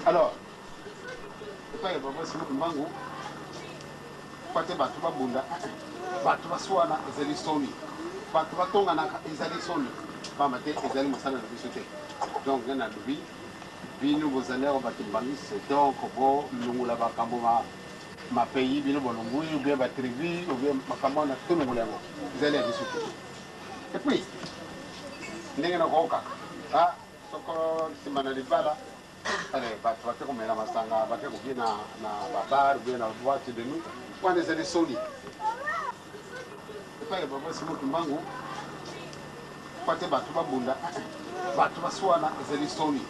Alors, Mbangu, pate batu babunda, batu baswana ezali soni, batu batongana ezali soni, bamate ezali masana na biso te. Donc na lubi, bino bozali ko batimbangisi, donc bo lungula bakambo ma pays bino bolungui ou bien ba tribu ou bien makambo na tout lungula ngo. Ezali biso te. Et puis, ndenge na ko kaka. Ah, soko simana libala. Allez, tu vas te commettre la masanga, tu vas te commettre la barre, bien la boîte de nous. Quand les ailes solides. Et pas le papa, c'est moi qui m'engo. Quand tu vas te bunda, tu vas soit les ailes solides.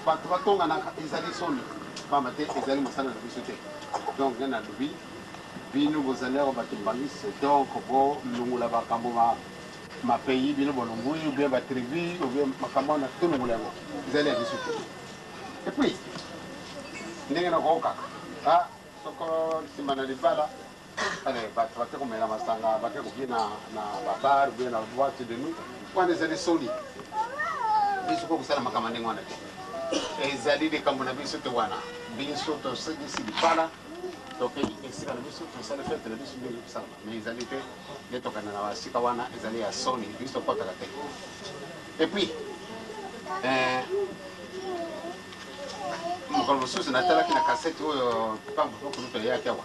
Tu vas tomber les ailes solides. Pas mater les ailes masana de bisouté. Donc, il y a le bi nous vous allez au bâtiment, c'est donc bon, nous la bakambo ma pays, bien le bolongo, ou bien ma tribu, ou bien ma camana, tout le monde. Vous allez bisouté. Et puis, ndenge na koka ah soko simana libala allez tu vas te commettre la masanga tu vas te commettre na babar bien na boîte de nous quand les ailes solides biso ko kusala makama ndenge wana ezali de kambo na biso te wana biso to se disi libala donc esika na biso to sala fête na biso ndenge kusala mais ezali te de tokana na wasika wana ezali ya soni biso kota la te. Et puis quand vous souvenez de la cassette, pas beaucoup de pays à Kawa.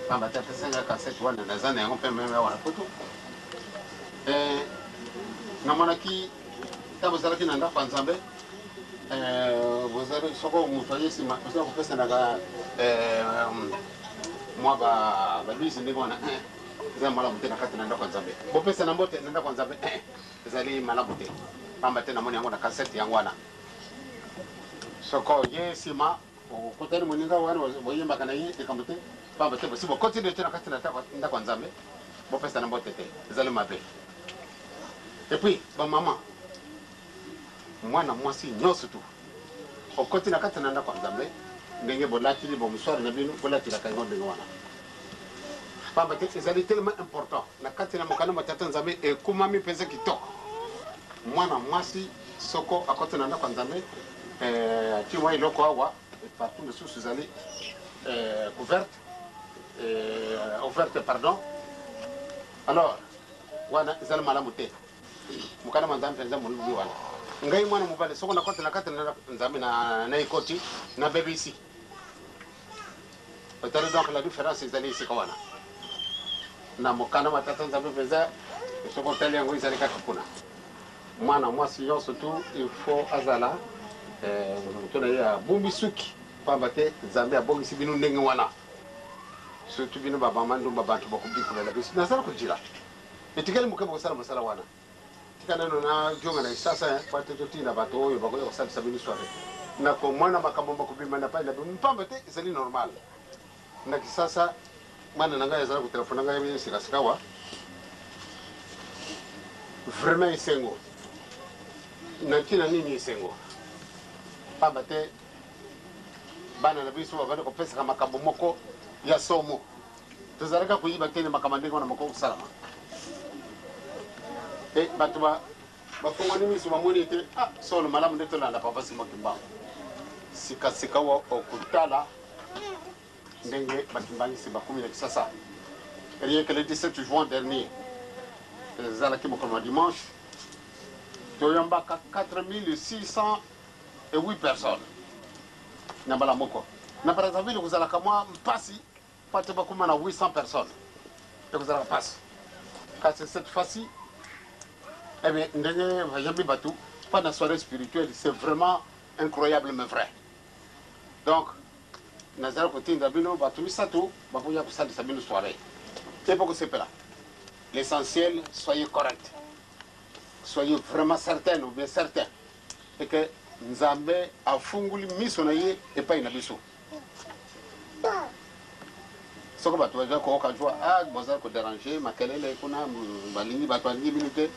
Quand vous avez la cassette, vous avez des années, on peut même avoir la photo. Et Namanaki, quand vous avez un enfant ensemble, vous avez ce que vous voyez, si vous faites ça, moi, je suis vous avez malabouté na kati na ndako nzambe. Bopesa na mbote na ndako nzambe. Ezali malabouté. Pamba te na moni yango na cassette yango wana. Soko ye sima o kotani moninga wana boyemba kana yi ekambote pamba te possible continue tena kati na ndako nzambe. Bopesa na mbote te. Ezali mabe. Et puis ba mama mwana mwasi nyoso tu. O continue kati na ndako nzambe. Ndenge bolati bo muswari na bino bolati la kango ndenge wana. Pamba te ezali tellement important na kati na mokano matata nzambe e kumami pesa kitoko. Mwana mwasi soko akoti na ndako nzambe tu vois iloko awa partout les sources allées ouverte pardon. Alors wana ezali malamu te mokano nzambe penza mulubi wana ngai mwana mobale soko na koti na kati na nzambe na ikoti na BBC. Peut-être donc la différence ezali ici kawana na mokano matata nzambe penza soko tali yango ezali kaka kuna mwana mwasi yo surtout il faut azala tona ya bumbi suki pamba te nzambe abongisi bino ndenge wana surtout bino babama ndumba bantu bakubikulela biso nazala kujira etikali mukeba kusala masala wana tikana na jonga na isasa pate totina bato oyo bakoya kusalisa bino soirée nako mwana makambo bakubima na pale mpamba te ezali normal na kisasa mwana nanga yazala ku telefona nanga yebi sikasikawa vraiment isengo na kina nini isengo pamba te bana na biso babana kopesa makambo moko ya somo tozalaka kuyiba tene makambo ndenge wana moko kusalama bato bafungwani miso bamoni te solo malamu nde tolanda papa simo kimbangu sikasika wa okutala ndenge bakimbangisi bakumi na kisasa rien que le 17 juin dernier ezalaki mokolo dimanche toyambaka 4608 personnes na mbala moko na Brazzaville kuzalaka mwa mpasi pate bakuma na 800 personnes ekuzalaka pasi kasi cette fois-ci eh bien ndenge vayambi batu pas na soirée spirituelle c'est vraiment incroyable mais vrai donc nazala kotinda bino batu misato bakoya kosalisa bino soirée te poko sepela l'essentiel soyez correct soyez vraiment certain ou bien certain et que nzambe afunguli miso na ye epai na biso soko bato baza koyoka jwa bozala koderange makelele kuna balingi bato alingi bino te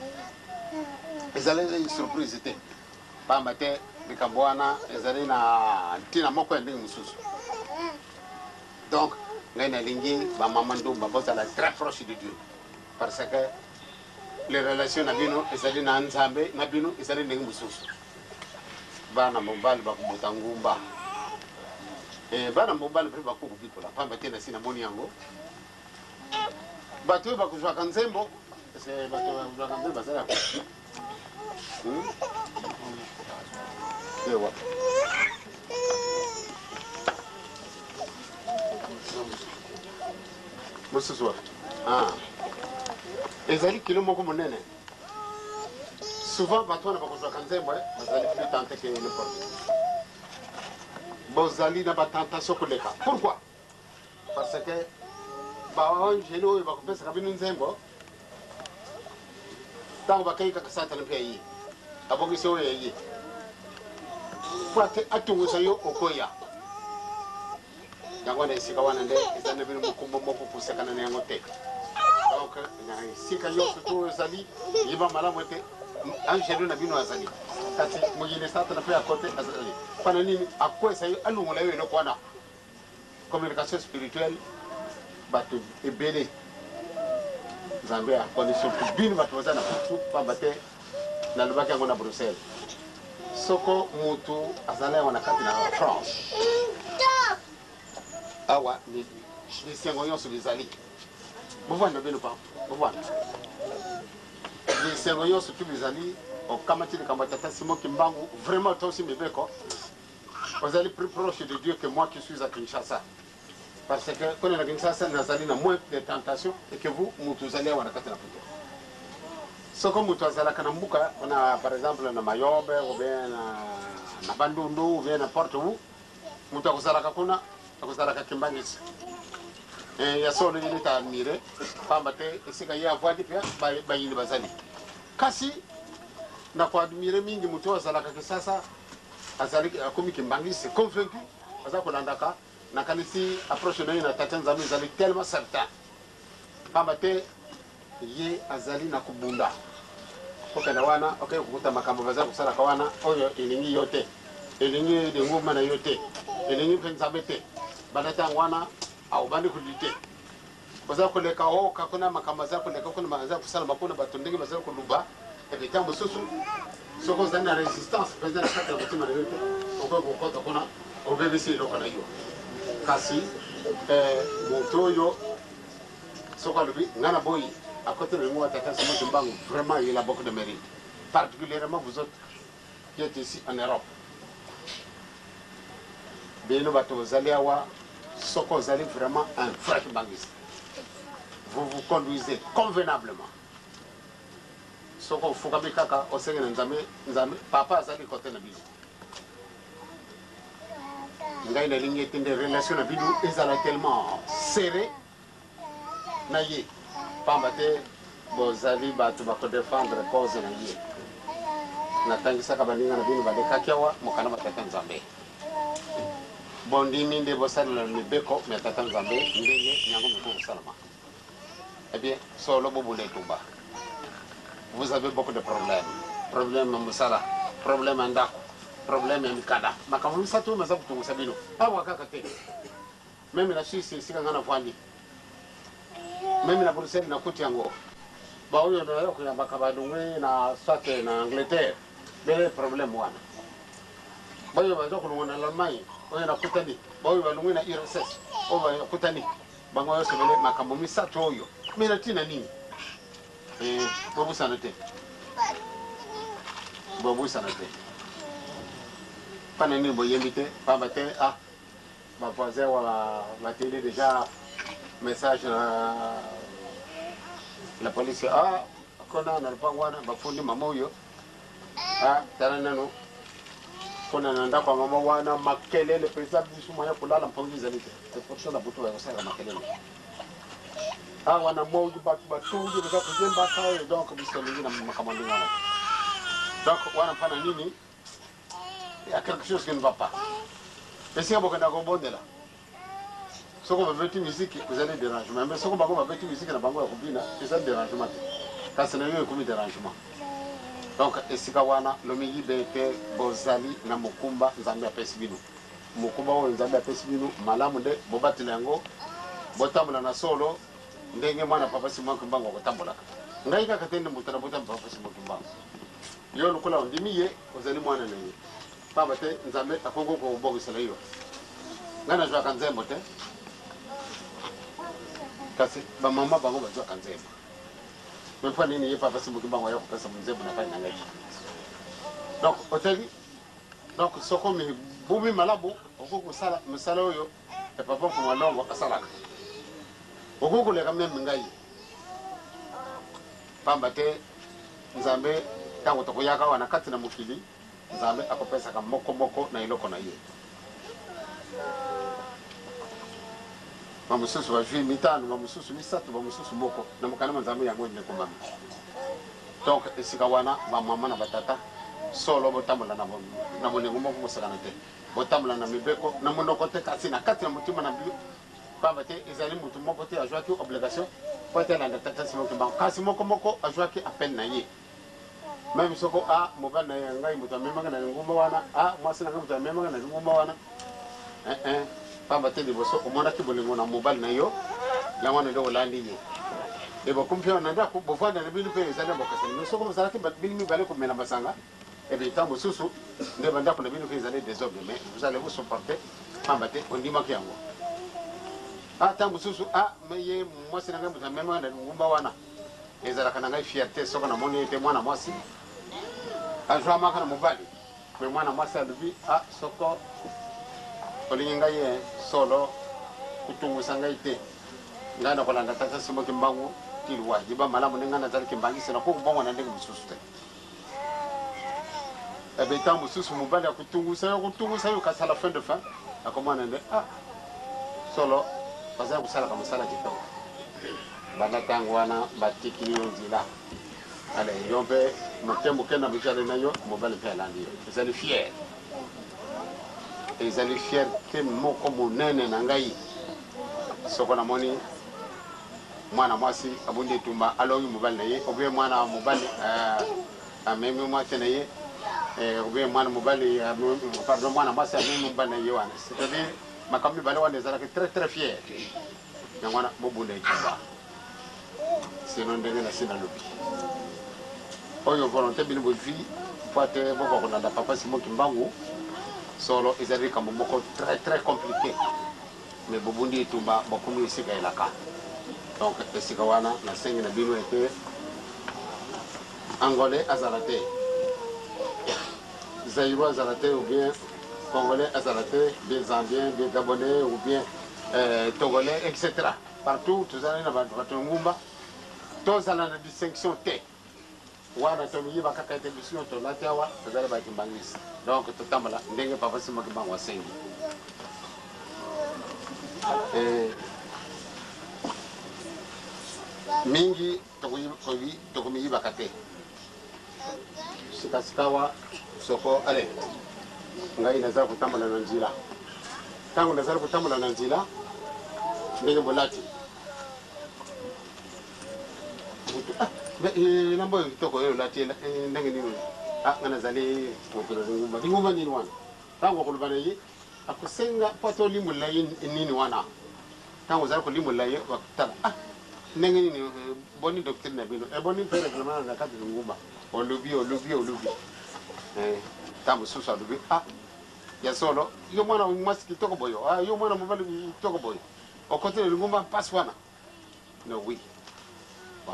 ezali surprise te pamba te likambo wana ezali na ntina moko ya ndenge mosusu donc ngai nalingi bamama ndumba bozala très proche de Dieu parce que les relations na bino ezali na nzambe na bino ezali ndenge mosusu bana mobali bakubota ngumba bana mobali mpe bakokubikola pamba te na si namoni yango bato oyo bakuzwaka nzembo bato bakuzwaka nzembo bazala ewa mosusu wa ezali kilo moko monene souvent bato wana bakuzwaka nzembo bazali plus tante que n'importe bozali na batentation koleka pourquoi parce que baangeli oyo bakopesaka bino nzembo ntango bakaikaka satana mpe aye abongisi oyo aye po ate atungisa yo okoya yango na esika wana nde eza na bino mokumbo moko kosekana na yango te donc na esika nyonso to ezali yiba malamu ete angeli na bino azali kasi moyini satana mpe akote azali pana nini akwesa yo alungola yo eloko wana communication spirituelle bato ebele nzambe akoni surtout bino bato baza na putu pamba te nalobaki yango na Bruxelles soko mutu azala yango na kati na France awa lisengo nyonso lizali bovanda bino pa bovanda lisengo nyonso tu bizali okamati likambo ya tata Simon Kimbangu vraiment toi aussi mibeko vous allez plus proche de Dieu que moi qui suis à Kinshasa parce que quand on est à Kinshasa nazali na moins de tentations et que vous mutu zali wana kati na puto soko mutu azalaka na mbuka na par exemple na Mayombe ou bien na Bandundu ou bien n'importe où mutu akuzalaka kuna akuzalaka Kimbangisi ya solo yini ta admire pamba te esika ya voadi pia bayini bazali kasi na kwa admire mingi mutu azalaka kisasa azali akomi Kimbangisi convaincu aza kolandaka na kanisi approche na ina tata nzambe azali tellement certain pamba te ye azali na kubunda okenda wana okay kukuta makambo baza kusala kawana oyo elingi yote elingi de ngoma na yote elingi nzambe te balata wana au bandi kulite baza koleka o kakuna makambo za koleka kuna maza kusala makuna batondenge baza kuluba ebita mususu soko za na resistance baza na kata batima na yote oko kokota kuna obebisi lokana yo kasi motoyo soko lubi ngana boy à côté de moi, Tata Simon Kimbangu, vraiment, il a beaucoup de mérite. Particulièrement vous autres qui êtes ici en Europe. Beno bato vous awa soko vous allez vraiment un vrai Kimbangiste. Vous vous conduisez convenablement. Soko fukabi kaka osenge nzame papa azali côté na biso. ngai na ligne tende relation na bidu ezala tellement serré na ye pamba te bozali bato bakodefendre cause na ye natangisaka baninga na bino balekaki awa mokana batata nzambe bondimi nde bosalela mibeko me tata nzambe ndenge nyango moko kosalama eh bien solo bobunda etumba vous avez beaucoup de problèmes ya mosala problème ya ndako problème ya mikanda makambo misato maza kotungusa bino awa kaka te meme na suisse esika nga na vwandi meme na bruxelles nakuti yango baoyo nayo kuyambaka balungwi na swate na angleterre bele problème wana bayo baza kulungwa na l'Allemagne oyo nakutani baoyo balungwi na URSS oyo bakutani bango yose bele makambo misato oyo mina tina nini bobusana te bobusana te pana nini boyembi te pamba te bavoisin wa bateli déjà message na la police kona na lupango wana bafundi mama oyo tala nano kona na ndako mama wana makelele pesa bisu moya kulala mpongi ezali te c'est pour ça na butu ya kosala makelele wana moju batungi beza kujemba kayo donc bisolingi na makamandi wana donc wana pana nini il y a quelque chose qui ne va pas et si on va là ce qu'on veut une musique vous allez dérangement mais ce qu'on va mettre musique na bango ya kubina c'est dérangement quand c'est le comme dérangement donc esika wana lomingi bete bozali na mukumba nzambe apesi bino mukumba oyo nzambe apesi bino malamu nde bobatela yango botambola na solo ndenge mwana papa Simon Kimbangu akotambolaka ngai kaka tende moto na botambola papa Simon Kimbangu yo lokola ondimi ye ozali mwana na ye pamba te nzambe akongo kobongisela yo ngai nazwaka nzembo te kasi bamama bango bazwaka nzembo mais mpo nini ye papa Simon Kimbangu aya kopesa nzembo na pai na ngai donc oteli donc soko bumi malabu okokosala mosala oyo papa Fuma Longo asalaka okokoleka meme ngai pamba te nzambe ntango tokoyaka wana kati na mokili nzambe akopesaka moko na eloko na ye bamosusu bazwi mitano bamosusu misato bamosusu moko na mokanama nzambe yango ende komama donc esika wana bamama na batata solo botambola na bolingo moko kosakana te botambola na mibeko na monoko te kasi na kati na motima na bio pamba te ezali mutu moko te azwaki obligation po ete alanda tata Simon Kimbangu kasi moko azwaki appel na ye même soko mobali na ye ngai mutu amemaka na lingumba wana mwasi na ngai mutu amemaka na lingumba wana pamba te liboso omonaki bolingo na mobali na yo yango wana nde olandi ye e bokumpi wana ndako bovanda na bino mpe ezali bokasani mais soko bozalaki bino mibale komela masanga ebe ntango mosusu nde bandako na bino mpe ezali désordre mais vous allez vous supporter pamba te ondimaki yango ntango mosusu ye mwasi na ngai moto amemaka na lingumba wana ezalaka na ngai fierté soko namoni ete mwana mwasi azwamaka na mobali me mwana mwasi alobi soko olingi ngai ye solo kutungusa ngai te ngai nakolanda tata Simon Kimbangu tilwa jiba malamu nde ngai nazali kimbangisela kokubongwa na ndenge mosusu te ebe ntango mosusu mobali akutungusa yo kasi à la fin de fin akomona nde solo bazali kosalaka mosala kitoko banda ntango wana batiki yo nzela ale yo mpe moke na bijale na yo mobali mpe alandi yo ezali fiere ezali fierté moko monene na ngai soko namoni mwana mwasi abundi etumba alongi mobali na ye obie mwana mobali amemi mwasi na ye obie mwana mobali pardon mwana mwasi amemi mobali na ye wana c'est-à-dire makambo mibale wana ezalaki très fier yango wana bobunda etumba sino ndenge na sina lobi oyo volonté bino bozwi po ate bokokolanda papa Simon Kimbangu solo ezali kambo moko très compliqué mais bobundi etumba bokomi esika elaka donc esika wana nasengi na bino ete angolais azala te zaïrois azala te ou bien congolais azala te bien zambien bien gabonais ou bien togolais etc partout tozali na bato ngumba tozala na distinction te wana tomiyiba kaka ete biso tolati awa tozali bakimbangisi donc totambola ndenge papa Simon Kimbangu asengi mingi tokumiyiba kate sikasikawa soko ale ngai nazala kutambula na nzila tangu nazala kutambula na nzila ndenge bolati nambo kitoko yo lati ndenge nini ngana zali mokolo ngumba nini wana tangu kulubana yi akusenga poto limula nini wana tangu zala kulimula yi wakutala ndenge nini boni doctrine na bino boni pere vraiment na kati ngumba olubi tambo susa olubi ya solo yo mwana mwasi kitoko boyo yo mwana mobali kitoko boyo okote ngumba passe wana no oui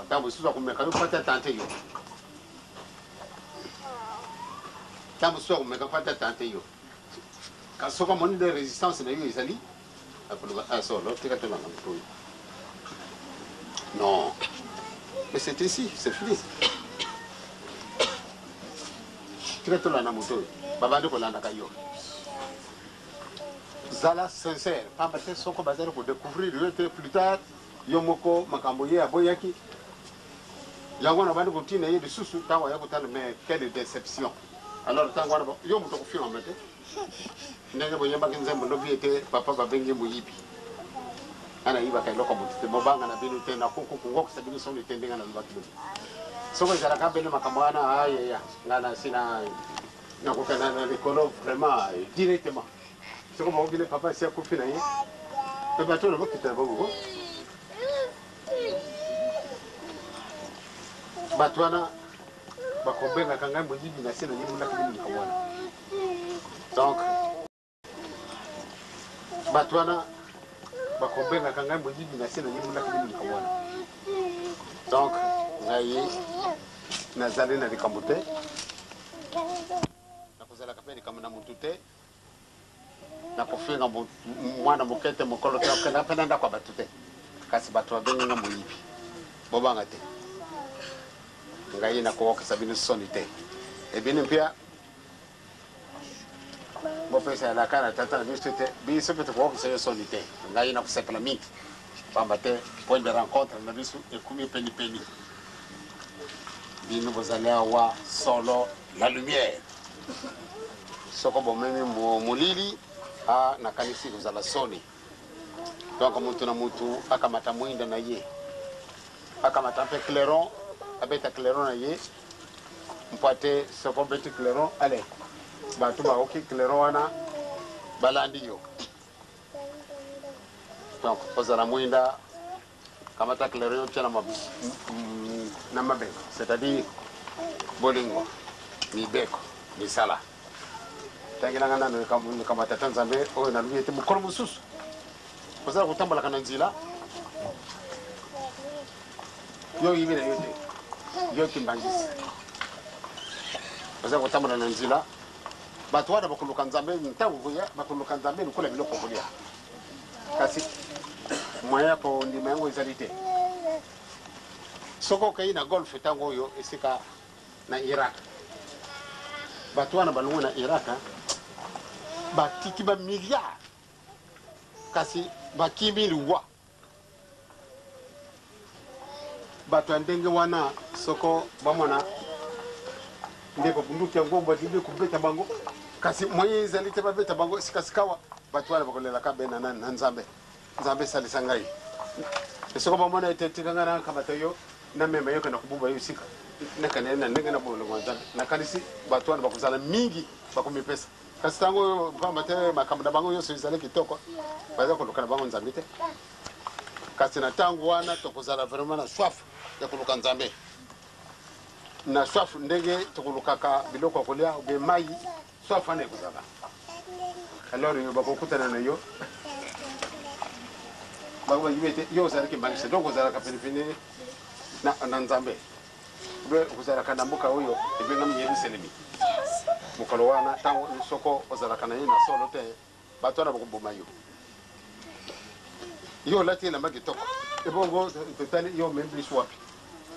tambo susa kumeka yo pata tante yo tambo susa kumeka pata tante yo kasoka moni de résistance na yo ezali akuluba solo tika tona na mtu non mais c'est ici c'est fini tika tona na mtu babande kolanda kayo zala sincère pamba te soko bazali ko découvrir yo plus tard yo moko makambo ye aboyaki yango na bandi kotina ye lisusu tango ya kotana mais quelle déception alors tango na yo muto ko fiwa mate ndenge boyamba kinzembo no viete papa babengi muyibi ana iba kai loko mutite mobanga na binu tena kuku ngoko sabini soni tendenga na lubaki soko zara ka bele makambo ana ya ngana sina na kokana na likolo vraiment directement soko mo bile papa sia kufina ye pe bato no bokita bogo batwana bakobenga kanga muyibi na sina nyibu na kibini kawana donc batwana bakobenga kanga muyibi na sina nyibu na kibini kawana donc ngai nazali na likamute na kozala kapeni kama na mutute na kofinga mwana mukete mukolo kwa na penda kwa batute kasi batwa benga muyibi bobanga te ngai na ko sabini sonite e bien pia bo pesa la kana tata na bisute bi sepe ko sonite ngai na ko sepela mingi pamba te point de rencontre na bisu e kumi peni bino bozalea wa solo la lumière soko bomemi mulili na kanisi kuzala soni donc mutu na mutu akamata mwinda na ye akamata pe clairon abeta clairon na ye mpate soko beti clairon allez batu ba oki clairon wana balandi yo donc kozala mwinda kamata clairon tena na mabengo c'est-à-dire bolingo mibeko misala tangina ngana no kamata tanzambe oyo na luyete mukolo mususu kozala kutambala kana nzila yo yibina yote yo kimbangisi kozala kutambala na nzila batu wana bakuluka nzambe ntango kuya bakuluka nzambe nkola biloko kolia kasi moya ko ndima yango ezalite soko kai na golf tango yo esika na Iraq batu wana balungu na Iraq batiki ba milliard kasi bakimbi luwa batu ndenge wana soko bamona ndeko bunduki yango mbadile kubeta bango kasi moye ezalite babeta bango sikasikawa batu wana bakolela ka bena na nzambe nzambe salisa ngai soko bamona etetikanga na kamatayo na mema yoka na kububa yo sika na kanena ndenge na bolo ngwanza na kanisi batu wana bakuzala mingi bakomipesa kasi tango pamba te makamda bango yo sezale kitoko baza koluka na bango nzambe te kasi na tango wana tokozala vraiment na soif ya koluka nzambe na soif ndenge tokolukaka biloko kolia be mai soif ane kozala alors yo bakokutana na yo bago yibete yo zala ke bangise donc kozala ka penepene na nzambe be kozala kana mboka oyo ebenga mnyeri selemi mukolo wana tango soko ozala kana na solo te batwana bakuboma yo lati na magitoko ebongo totali yo même plus wapi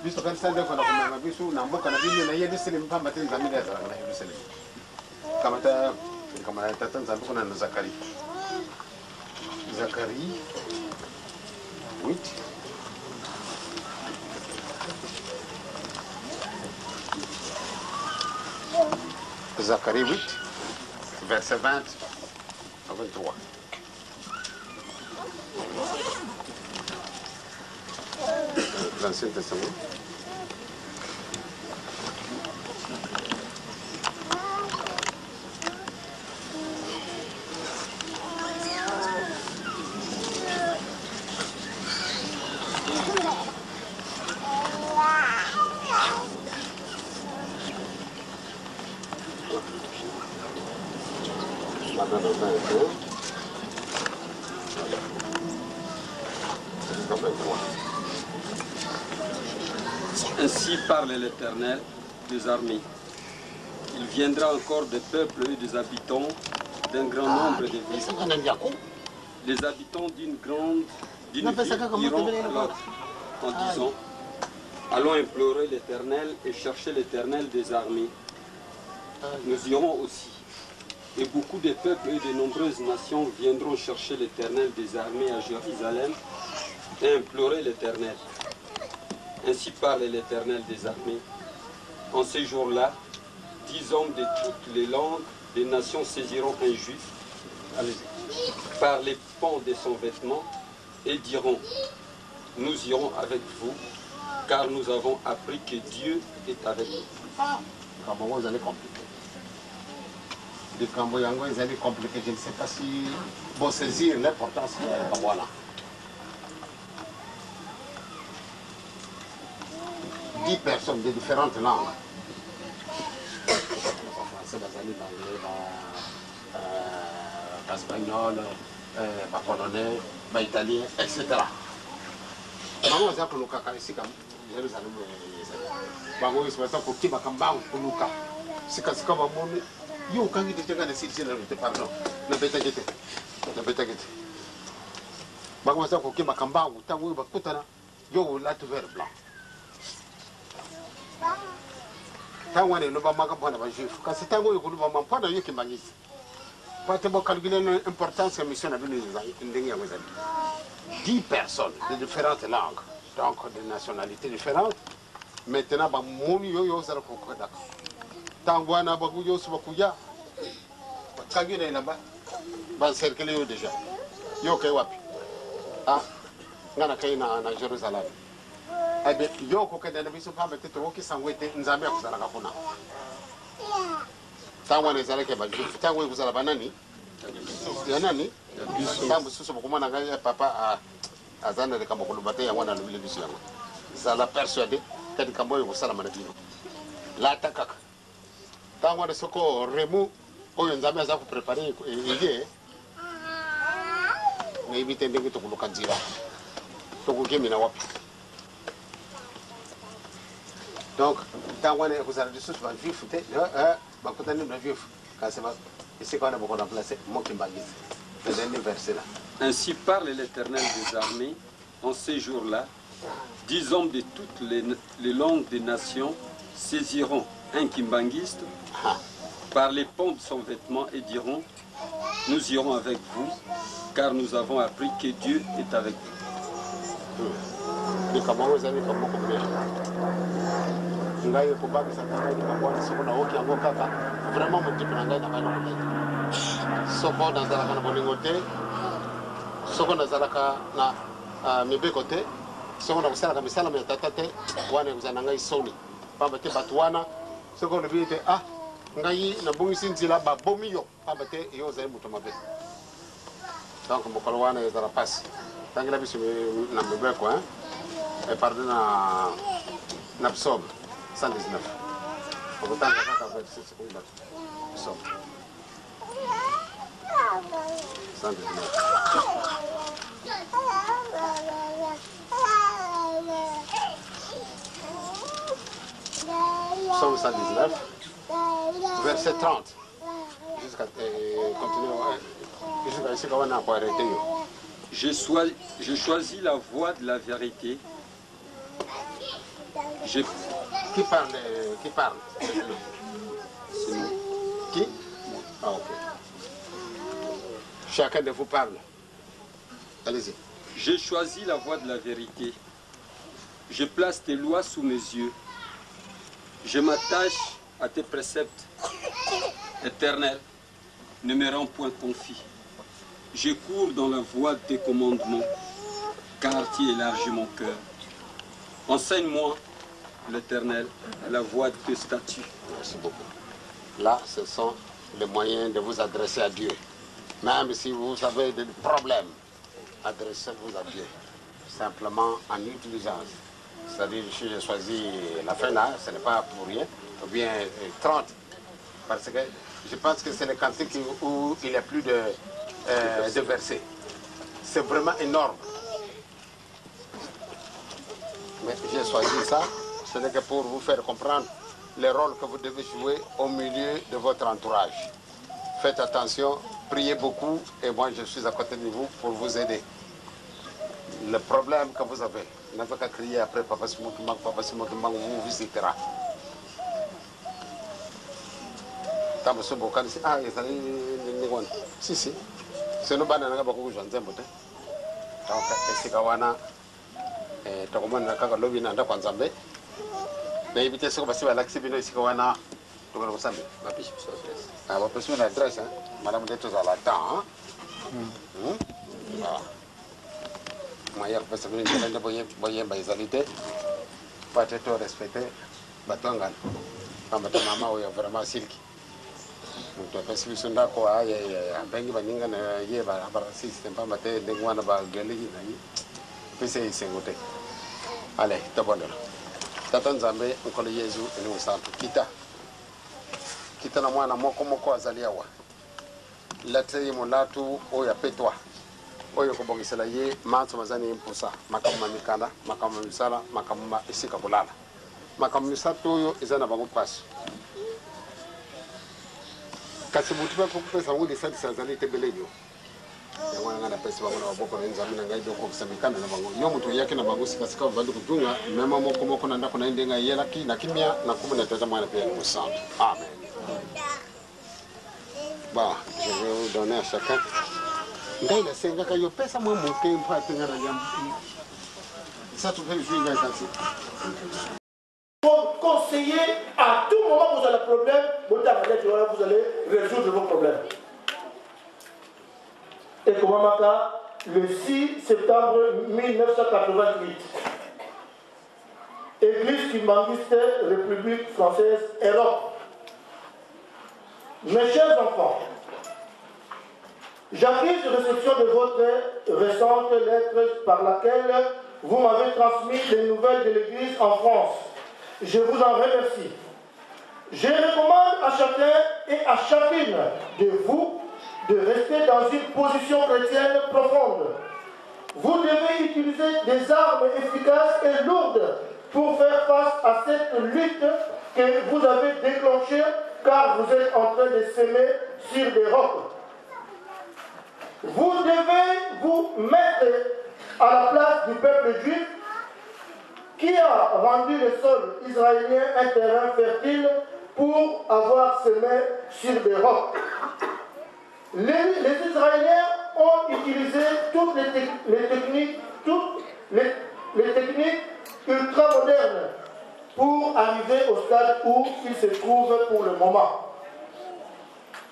biso kan sande ko na kuma biso na mboka na bini na yedi selemi pamba te nzambe ya zala na yedi selemi kama ta tata nzambe kuna na Zakari Zacharie 8. Zacharie 8, verset 20 à 23. L'Ancien Testament. Ainsi parle l'Éternel des armées. Il viendra encore des peuples et des habitants d'un grand nombre de villes. Les habitants d'une ville diront à l'autre en disant: allons implorer l'Éternel et chercher l'Éternel des armées. Nous irons aussi. Et beaucoup de peuples et de nombreuses nations viendront chercher l'Éternel des armées à Jérusalem et implorer l'Éternel. Ainsi parle l'Éternel des armées. En ces jours-là, 10 hommes de toutes les langues des nations saisiront un juif par les pans de son vêtement et diront: nous irons avec vous, car nous avons appris que Dieu est avec nous. Comment vous allez compliquer? Les Camboyango, ils allaient compliquer. Je ne sais pas si vous saisir l'importance de Camboya. 10 personnes de différentes langues. Français, l'anglais, l'espagnol, le polonais, l'italien, etc. Maman, c'est pour le caca ici, comme Jérusalem. Maman, c'est pour qui va cambanger pour le caca. C'est comme ça, maman. Yo, quand il était dans ces îles, pardon, ne bête guette. Ne bête guette. Maman, c'est pour qui va cambanger, tant que va coûter, yo, là, tu verras blanc. Tant que ne va pas prendre un juif, quand c'est un gars qui ne va pas prendre un qui m'a dit. Pas de calculer l'importance de la mission à venir. 10 personnes de différentes langues, donc de nationalités différentes. Maintenant, mon yo ça va faire. Tangwana baguyo subakuya. Kagine est là-bas. Ban cercle yo déjà. Yo kay wapi. Ah, ngana kay na Jérusalem. Abe yo ko kede na biso pa metete woki sangwete nzambe akuzala kafuna. Tangwana ezala ke ba juif. Tangwe kuzala banani? Ya nani? Tambu susu bokumana ngaya papa azana de kamokulu bate ya wana lubile biso yango. Zala persuadé kadi kamboyo kusala manadino. La takaka. Tant que soko remu oyo nzambe aza kuprepare eye na ibite ndenge tokuluka nzira tokukemina wapi. Donc tant que kozala lisusu bajuif te bakutani na juif kasi esi kana boko remplacer mokimbangisi. Deuxième verset là. Ainsi parle l'Éternel des armées. En ces jours-là, 10 hommes de toutes les langues des nations saisiront un kimbangiste par les pans de son vêtement et diront: nous irons avec vous, car nous avons appris que Dieu est avec vous. Ngai na bongisi nzila ba bomi yo pambate yo zai muto mabe. Donc mokolo wana ezala passe. Tangila biso na mbeko et pardon na psaume 119. Okutanga kaka verset 6 psaume 119. Psaume 119. Verset 30. Jusqu'à continuer. J'ai choisi la voie de la vérité. Qui parle? Qui parle? C'est nous. Qui? Ah, ok. Chacun de vous parle. Allez-y. J'ai choisi la voie de la vérité. Je place tes lois sous mes yeux. Je m'attache à tes préceptes. Éternel, ne me rends point confit. Je cours dans la voie de tes commandements, car tu élargis mon cœur. Enseigne-moi, l'Éternel, la voie de tes statuts. Merci beaucoup. Là, ce sont les moyens de vous adresser à Dieu. Même si vous avez des problèmes, adressez-vous à Dieu. Simplement en utilisant. C'est-à-dire, si j'ai choisi la fin là, ce n'est pas pour rien, ou bien 30. Parce que je pense que c'est le cantique où il n'y a plus de versets. C'est vraiment énorme. Mais j'ai choisi ça, ce n'est que pour vous faire comprendre les rôles que vous devez jouer au milieu de votre entourage. Faites attention, priez beaucoup et moi je suis à côté de vous pour vous aider. Le problème que vous avez, n'avez qu'à crier après Papa Simotumang, vous visitera. Ah, si, si. C'est nous banana beaucoup de gens. Donc, c'est Kawana. Tokomana kaka lobi na ndakwa nzambe na ibite siko basi balaksi bino siko wana tokolo kosambe bapishi biso adresse ah bapishi na adresse madame de tous à la temps ah moya pesa bino ndende boye baizalité peut-être respecter batongana kama mama oyo vraiment silki mutu pesa biso ndako ya bengi baninga na ye ba system pa mate ndengwana ba gelegi na yi pesa isengote. Allez, t'abonnes. Tata Nzambe, nkolo Yesu, ene musantu. Kita na mwana moko azaliawa. Late mulatu oya petwa. Oyo kubongisela ye manso mazani impusa. Makama mikanda, makama misala, makama isika kulala. Makama misatu oyo izana bangu pasu. Kasi mutipa kukupesa ngudi sadi sanzali tebelejo. Yango ngana pesa bango na boko na nzambe na ngai doko kusamikana na bango yo mutu yake na bango sikasika vandu kutunga mema moko na ndako na ndenga yela ki na kimia na kumuna tata mwana pia ni santo. Amen. Bah, je vais vous donner à chacun. Ngai na senga ka yo pesa mwa muke mpa tenga na yam. Ça tu fais jouer ngai kasi. Pour conseiller à tout moment où vous avez un problème, vous allez résoudre vos problèmes. Et Komamaka, le 6 septembre 1988, Église Kimbangiste, République française, Europe. Mes chers enfants, j'accuse réception de votre récente lettre par laquelle vous m'avez transmis les nouvelles de l'Église en France. Je vous en remercie. Je recommande à chacun et à chacune de vous de rester dans une position chrétienne profonde. Vous devez utiliser des armes efficaces et lourdes pour faire face à cette lutte que vous avez déclenchée, car vous êtes en train de s'aimer sur des rocs. Vous devez vous mettre à la place du peuple juif qui a rendu le sol israélien un terrain fertile pour avoir semé sur des rocs. Les Israéliens ont utilisé toutes les techniques ultra-modernes pour arriver au stade où ils se trouvent pour le moment.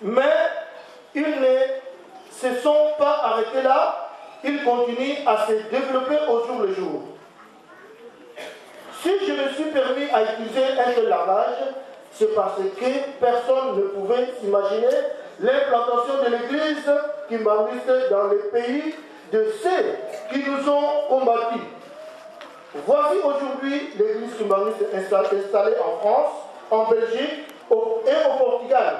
Mais ils ne se sont pas arrêtés là, ils continuent à se développer au jour le jour. Si je me suis permis à utiliser un tel langage, c'est parce que personne ne pouvait s'imaginer l'implantation de l'église kimbangiste dans les pays de ceux qui nous ont combattus. Voici aujourd'hui l'église kimbangiste installée en France, en Belgique et au Portugal.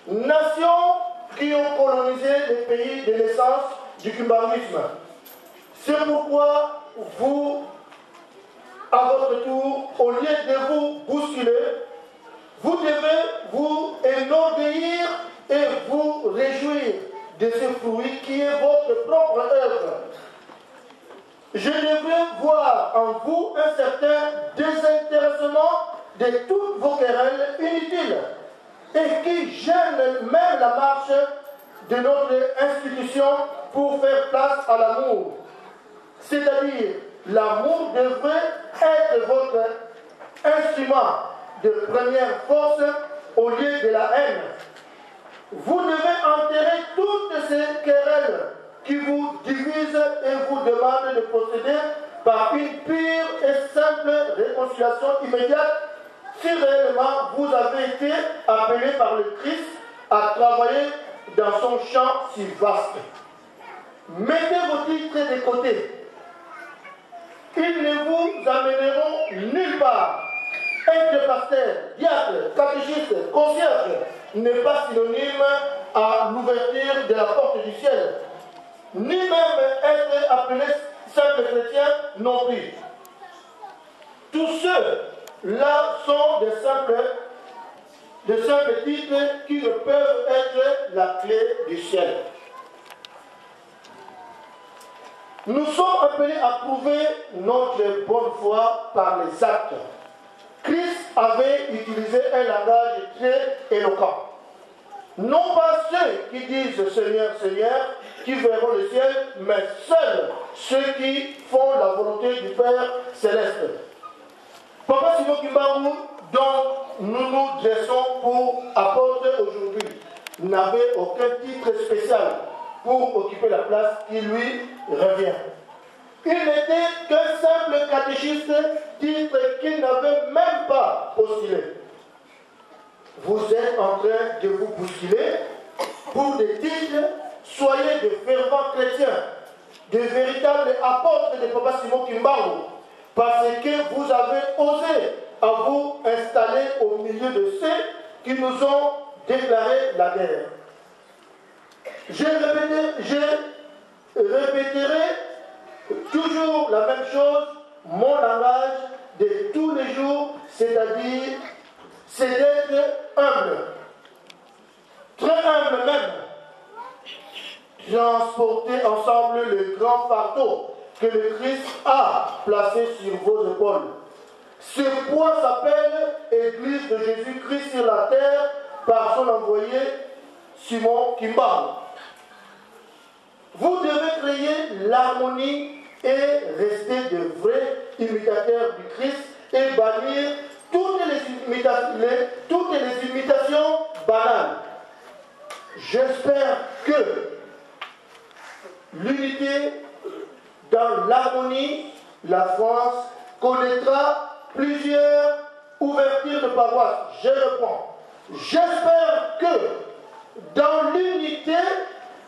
Nations qui ont colonisé les pays de naissance du kimbangisme. C'est pourquoi vous, à votre tour, au lieu de vous bousculer, vous devez vous énorgueillir et vous réjouir de ce fruit qui est votre propre œuvre. Je devrais voir en vous un certain désintéressement de toutes vos querelles inutiles et qui gênent même la marche de notre institution pour faire place à l'amour. C'est-à-dire, l'amour devrait être votre instrument de première force au lieu de la haine. Vous devez enterrer toutes ces querelles qui vous divisent et vous demandent de procéder par une pure et simple réconciliation immédiate si réellement vous avez été appelé par le Christ à travailler dans son champ si vaste. Mettez vos titres de côté. Ils ne vous amèneront nulle part. Être pasteur, diacre, catéchiste, concierge n'est pas synonyme à l'ouverture de la porte du ciel, ni même être appelé simple chrétien non plus. Tous ceux-là sont de simples titres qui ne peuvent être la clé du ciel. Nous sommes appelés à prouver notre bonne foi par les actes. Christ avait utilisé un langage très éloquent. Non pas ceux qui disent Seigneur, Seigneur, qui verront le ciel, mais seuls ceux qui font la volonté du Père céleste. Papa Simon Kimbangu, dont nous nous dressons pour apporter aujourd'hui, n'avait aucun titre spécial pour occuper la place qui lui revient. Il n'était qu'un simple catéchiste, titre qu'il n'avait même pas postulé. Vous êtes en train de vous bousculer pour des titres. Soyez de fervents chrétiens, de véritables apôtres de Papa Simon Kimbangu, parce que vous avez osé à vous installer au milieu de ceux qui nous ont déclaré la guerre. Je répéterai toujours la même chose, mon langage de tous les jours, c'est-à-dire, c'est d'être humble, très humble même. Transporter ensemble le grand fardeau que le Christ a placé sur vos épaules. Ce poids s'appelle Église de Jésus-Christ sur la terre par son envoyé Simon Kimbangu. Vous devez créer l'harmonie et rester de vrais imitateurs du Christ et bannir toutes les imitations banales. J'espère que l'unité dans l'harmonie, la France connaîtra plusieurs ouvertures de paroisses. Je reprends. J'espère que dans l'unité,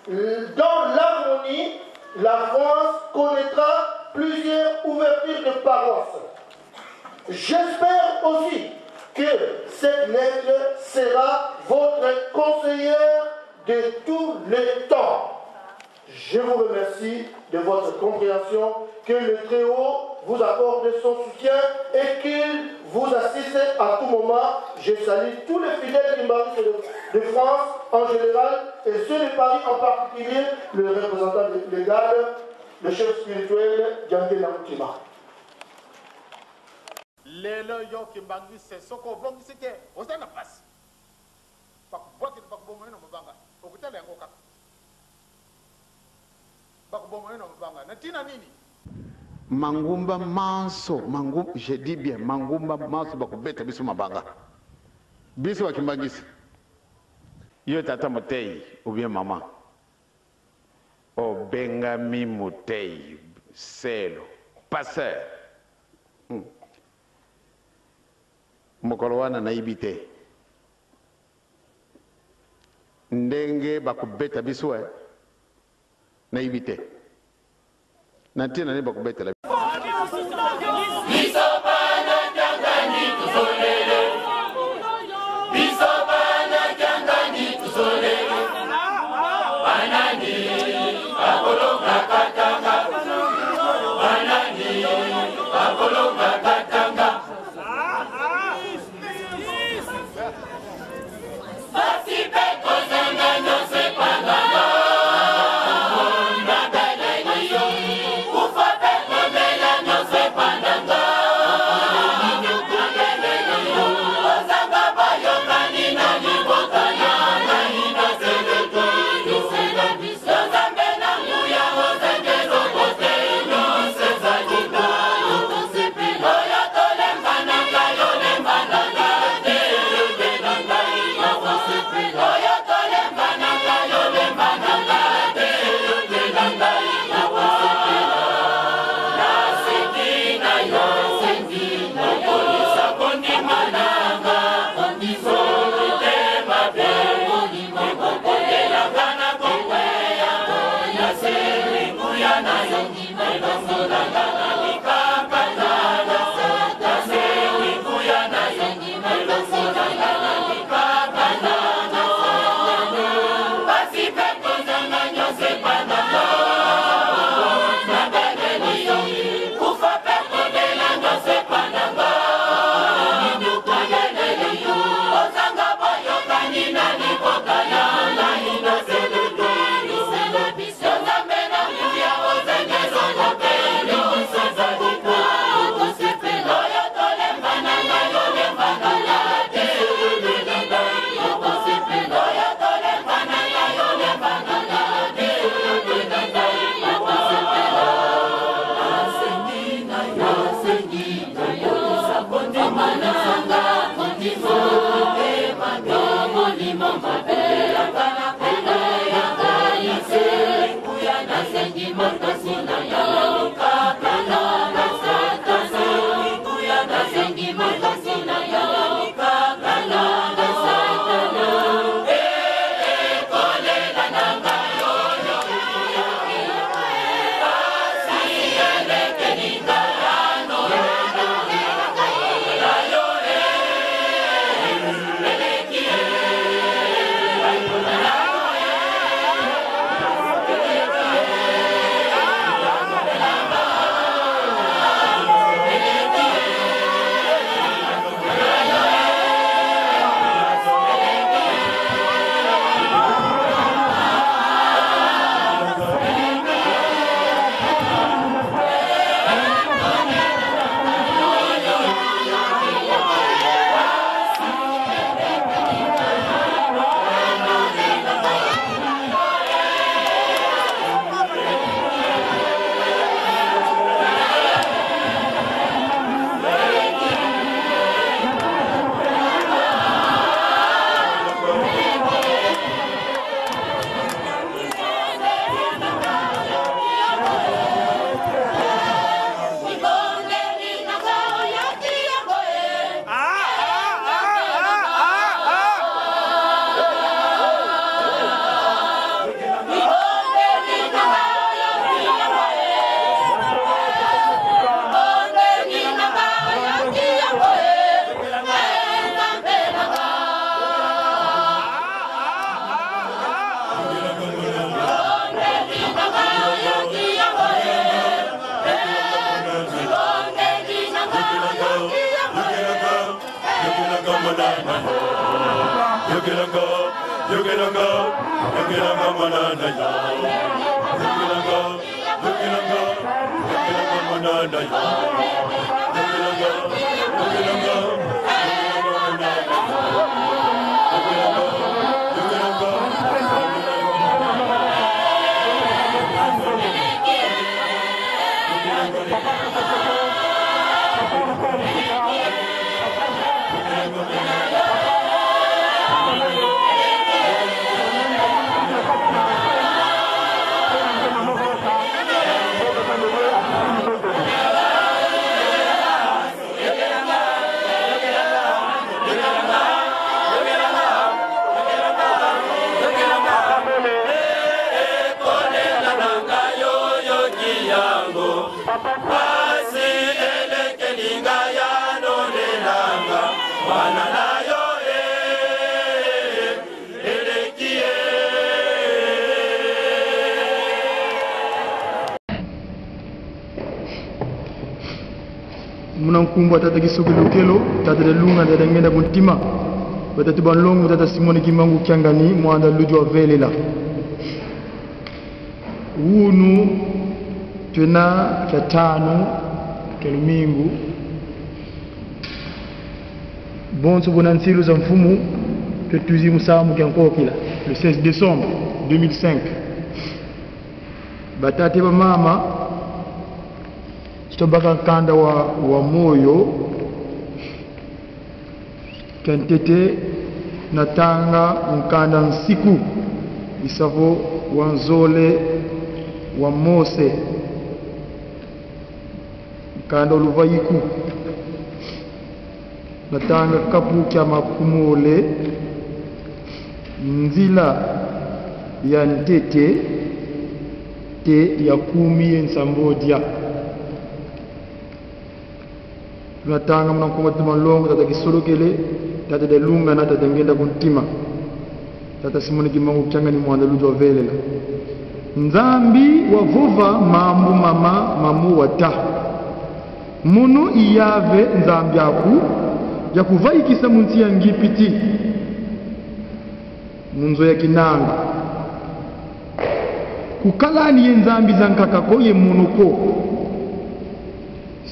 dans l'harmonie, la France connaîtra plusieurs ouvertures de paroisses. J'espère aussi que cette lettre sera votre conseillère de tous les temps. Je vous remercie de votre compréhension, que le Très-Haut vous accorde son soutien et qu'il vous assiste à tout moment. Je salue tous les fidèles de France en général et ceux de Paris en particulier, le représentant légal, le chef spirituel, Diandé Namoutima. Lelo yo Kimbangu c'est ce qu'on va visiter. On s'en a pas. Pas quoi que pas bon moyen on va banga. Au côté de l'engoka. Pas bon moyen on va banga. Natina nini? Mangumba manso, mangumba, je dis bien, mangumba manso bako beta biso mabanga. Biso wa Kimbangisi. Yo tata Mutei ou bien maman. O Bengami Mutei, Selo, passeur. Mokolo wana naibite. Ndenge bako beta biso naibite. Natina ne bako beta la. Munankumba tata kisogelo kelo tata de lunga de ngenda buntima batati banlongo tata Simone Kimangu Kyangani mwanda lujo velela unu tuna katano kelumingu bonso bonansilu za mfumu tutuzi musamu kyankokila le 16 décembre 2005 batati ba mama tobaka kanda wa moyo kentete natanga mkanda nsiku isavo wanzole wa Mose mkanda oluvayiku natanga kapu kya makumole nzila ya ntete te ya kumi ensambodia natanga mnakumba tumalongo tata kisolokele tata de lunga na tata ngenda kuntima tata Simone Kimangu Kyangani mwanda lujo velela nzambi wavova mambu mama mamu wata muno iyave nzambi aku yakuvayikisa munsi ya ngipiti munzo ya kinanga kukalani ye nzambi za nkakako ye munuko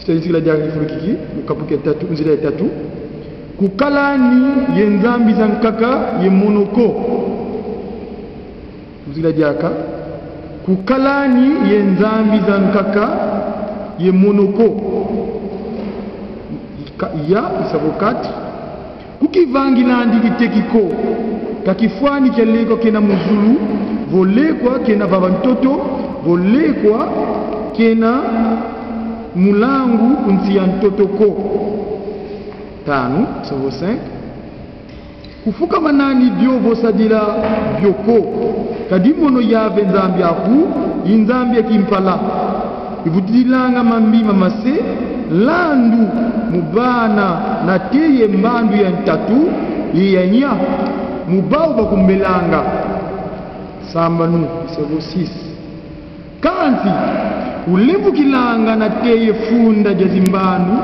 sitayisila jaka ifurikiki mukapuke tatu nzila ya tatu kukalani ye nzambi za nkaka ye munuko nzila jaka kukalani ye nzambi za nkaka ye munuko ya isabokati kukivangilandi litekiko kakifwani keleko kena muzulu volekwa kena baba mtoto volekwa kena mulangu unti ya ntotoko. Tano, sovo 5. Kufuka manani bio vosadila bioko. Kadimono yave nzambi aku, inzambi kimpala. Ivutilanga mambi mamase, landu mubana na teye mbandu ya ntatu, yenya mubao bakumbelanga. Sambanu, sovo 6. Kanti, ulevu kilanga na teye funda jazimbanu,